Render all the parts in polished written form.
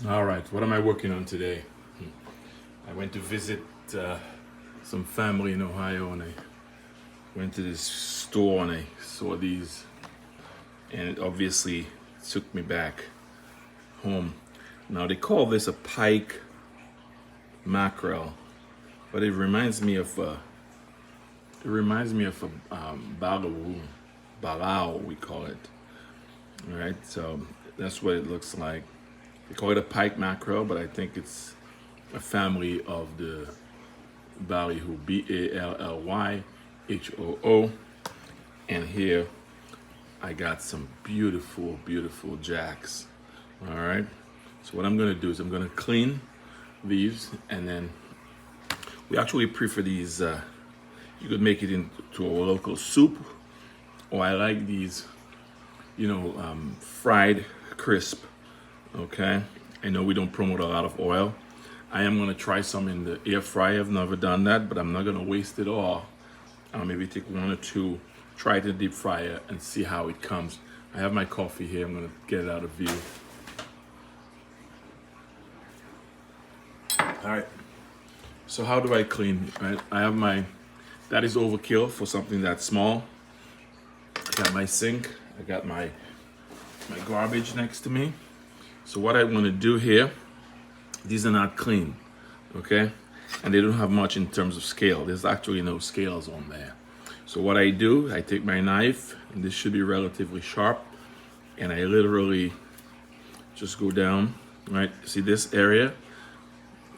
All right, what am I working on today? I went to visit some family in Ohio, and I went to this store and I saw these, and it obviously took me back home. Now they call this a pike mackerel, but it reminds me of a balao we call it. All right, so that's what it looks like. They call it a pike mackerel, but I think it's a family of the ballyhoo, Ballyhoo. And here I got some beautiful, beautiful jacks. All right. So what I'm gonna do is I'm gonna clean these, and then we actually prefer these. You could make it into a local soup, or I like these, fried crisp. Okay. I know we don't promote a lot of oil. I am gonna try some in the air fryer. I've never done that, but I'm not gonna waste it all. I'll maybe take one or two, try it in the deep fryer, and see how it comes. I have my coffee here. I'm gonna get it out of view. All right. So how do I clean? Right. I have that is overkill for something that small. I got my sink. I got my garbage next to me. So what I want to do here, these are not clean, okay? And they don't have much in terms of scale. There's actually no scales on there. So what I do, I take my knife, and this should be relatively sharp, and I literally just go down, right? See this area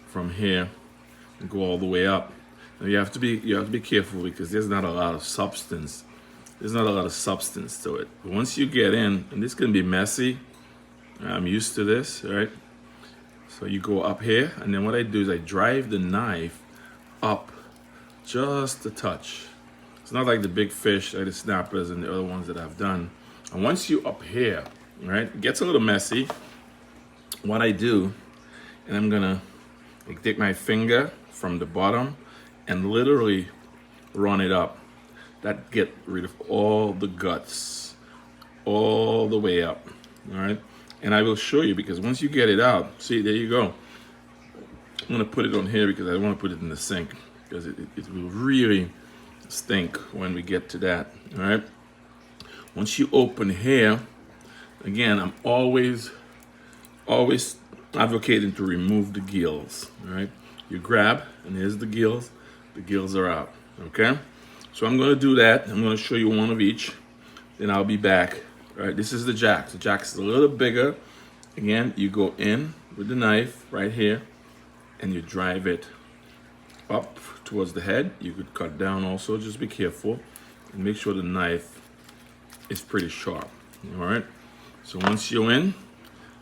from here and go all the way up. Now you have to be careful because there's not a lot of substance. There's not a lot of substance to it. But once you get in, and this can be messy, I'm used to this, right? So you go up here, and then what I do is I drive the knife up just a touch. It's not like the big fish, like the snappers and the other ones that I've done. And once you up here, right, it gets a little messy. What I do, and I'm gonna take my finger from the bottom and literally run it up. That get rid of all the guts, all the way up, all right? And I will show you, because once you get it out, see, there you go. I'm gonna put it on here because I don't want to put it in the sink, because it will really stink when we get to that, all right? Once you open here, again, I'm always advocating to remove the gills, all right? You grab, and here's the gills are out, okay? So I'm gonna do that. I'm gonna show you one of each, then I'll be back. All right, this is the Jacks. The Jacks is a little bigger. Again, you go in with the knife right here, and you drive it up towards the head. You could cut down also, just be careful, and make sure the knife is pretty sharp, all right? So once you're in,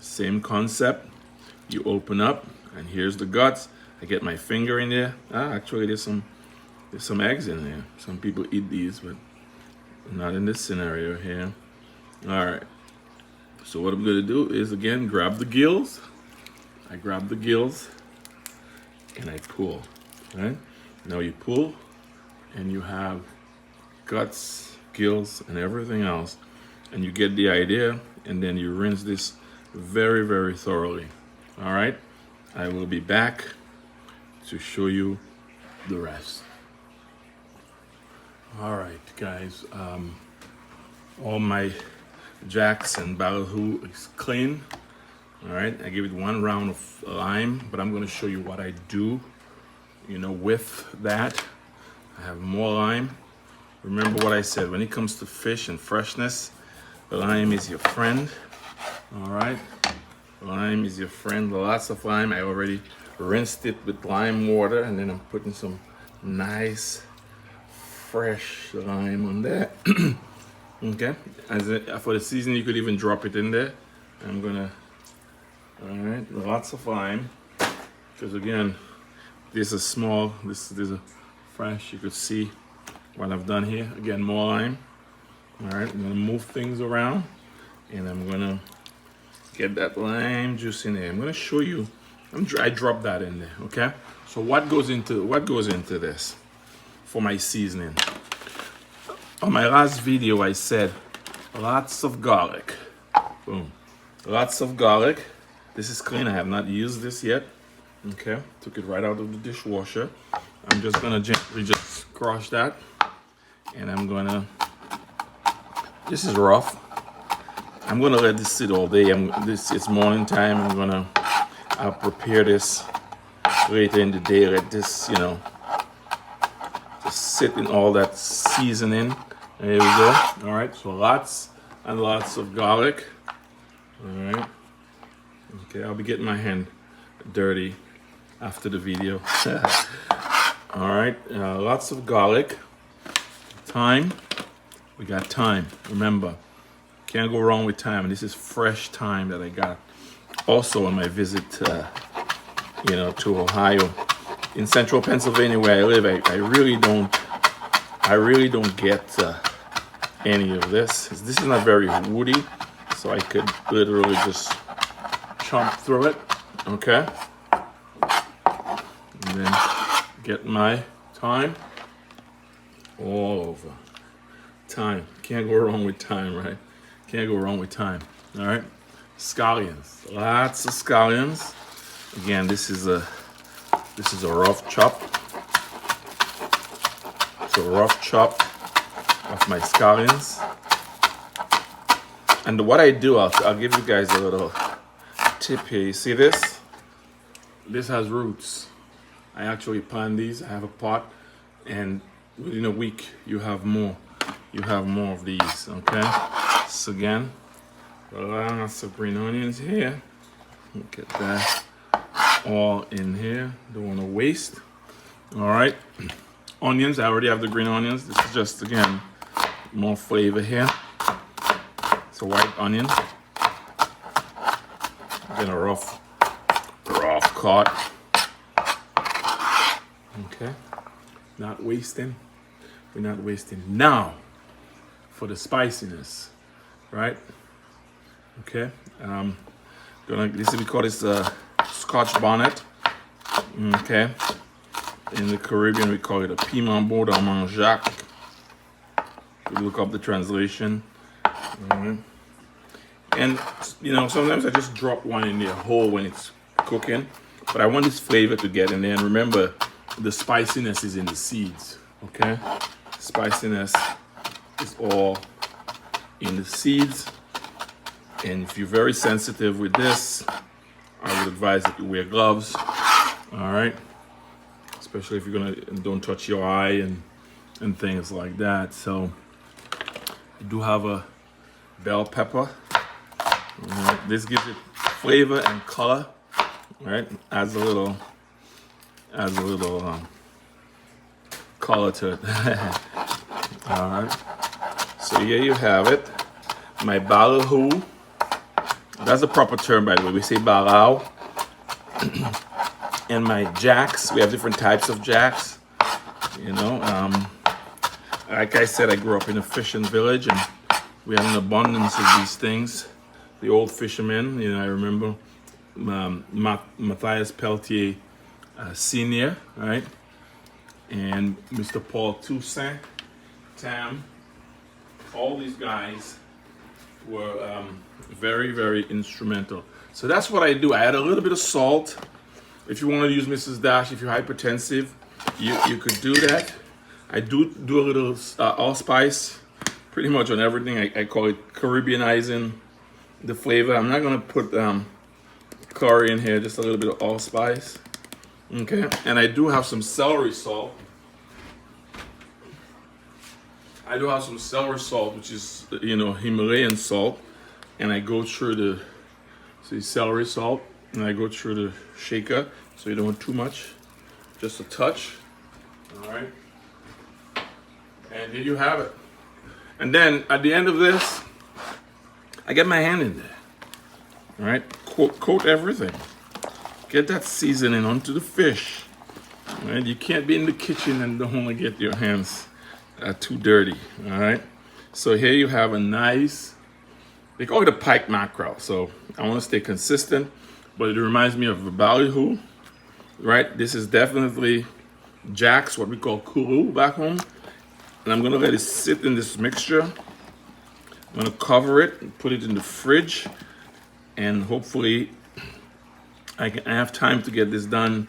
same concept, you open up, and here's the guts. I get my finger in there. Actually, there's some eggs in there. Some people eat these, but not in this scenario here. All right. So what I'm gonna do is, again, grab the gills. I grab the gills and I pull. Right? Now you pull, and you have guts, gills, and everything else, and you get the idea. And then you rinse this very, very thoroughly. All right. I will be back to show you the rest. All right, guys. All my Jacks and Ballyhoo is clean. All right, I give it one round of lime, but I'm going to show you what I do, with that. I have more lime. Remember what I said, when it comes to fish and freshness, lime is your friend. All right, lime is your friend. Lots of lime. I already rinsed it with lime water, and then I'm putting some nice fresh lime on there. Okay, for the season, you could even drop it in there. I'm gonna, all right, lots of lime, because again, this is small, this is a fresh. You could see what I've done here. Again, more lime. All right, I'm gonna move things around, and I'm gonna get that lime juice in there. I'm gonna show you. I drop that in there. Okay. So what goes into this for my seasoning? On my last video, I said lots of garlic. Boom. Lots of garlic. This is clean. I have not used this yet. Okay, took it right out of the dishwasher. I'm just gonna gently just crush that, and I'm gonna. This is rough. I'm gonna let this sit all day. It's morning time. I'll prepare this later in the day. Let this, just sit in all that seasoning. There we go. All right, so lots and lots of garlic. All right. Okay, I'll be getting my hand dirty after the video. All right, lots of garlic. Thyme. We got thyme. Remember, can't go wrong with thyme. And this is fresh thyme that I got also on my visit to Ohio. In central Pennsylvania where I live, I really don't get any of this. This is not very woody, so I could literally just chomp through it. Okay, and then get my thyme all over. Thyme, can't go wrong with thyme, right? Can't go wrong with thyme. All right, scallions, lots of scallions. Again, this is a rough chop. It's a rough chop of my scallions. And what I do, I'll give you guys a little tip here. You see this? This has roots. I actually plant these. I have a pot, and within a week you have more. You have more of these. Okay. So again, lots of green onions here. Look at that. All in here. Don't want to waste. All right. Onions. I already have the green onions. This is just, again, more flavor here. It's a white onion. Again, a rough cut. Okay. Not wasting. We're not wasting. Now, for the spiciness, right? Okay. This is, we call this Scotch bonnet. Okay. In the Caribbean, we call it a piment beau d'Armand Jacques. You look up the translation. And sometimes I just drop one in there whole when it's cooking, but I want this flavor to get in there. And remember, the spiciness is in the seeds. Okay, spiciness is all in the seeds. And if you're very sensitive with this, I would advise that you wear gloves. All right, especially if you're gonna, and don't touch your eye and things like that. So I do have a bell pepper. This gives it flavor and color, right? Adds a little color to it. All right. So here you have it. My ballyhoo. That's a proper term, by the way. We say balao. And my jacks. We have different types of jacks. Like I said, I grew up in a fishing village, and we had an abundance of these things. The old fishermen, I remember Matthias Pelletier Sr., right? And Mr. Paul Toussaint, Tam. All these guys were very, very instrumental. So that's what I do. I add a little bit of salt. If you want to use Mrs. Dash, if you're hypertensive, you could do that. I do a little allspice, pretty much on everything. I call it Caribbeanizing the flavor. I'm not gonna put curry in here, just a little bit of allspice. Okay, and I do have some celery salt. Which is Himalayan salt, and I go through the celery salt, and I go through the shaker, so you don't want too much, just a touch. All right, and here you have it. And then at the end of this, I get my hand in there. All right, coat everything. Get that seasoning onto the fish. All right, you can't be in the kitchen and don't want to get your hands too dirty. All right, so here you have a nice, they call it a pike mackerel. So I want to stay consistent, but it reminds me of a ballyhoo, right? This is definitely Jacks, what we call kulu back home. And I'm gonna let it sit in this mixture. I'm gonna cover it and put it in the fridge, and hopefully I have time to get this done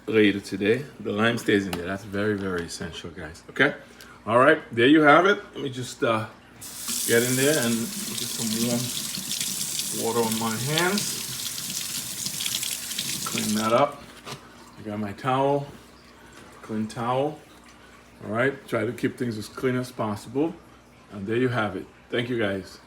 later today. The lime stays in there. That's very, very essential, guys. Okay? All right, there you have it. Let me just get in there and get some warm water on my hands. Clean that up. I got my towel, clean towel. All right, try to keep things as clean as possible. And there you have it. Thank you, guys.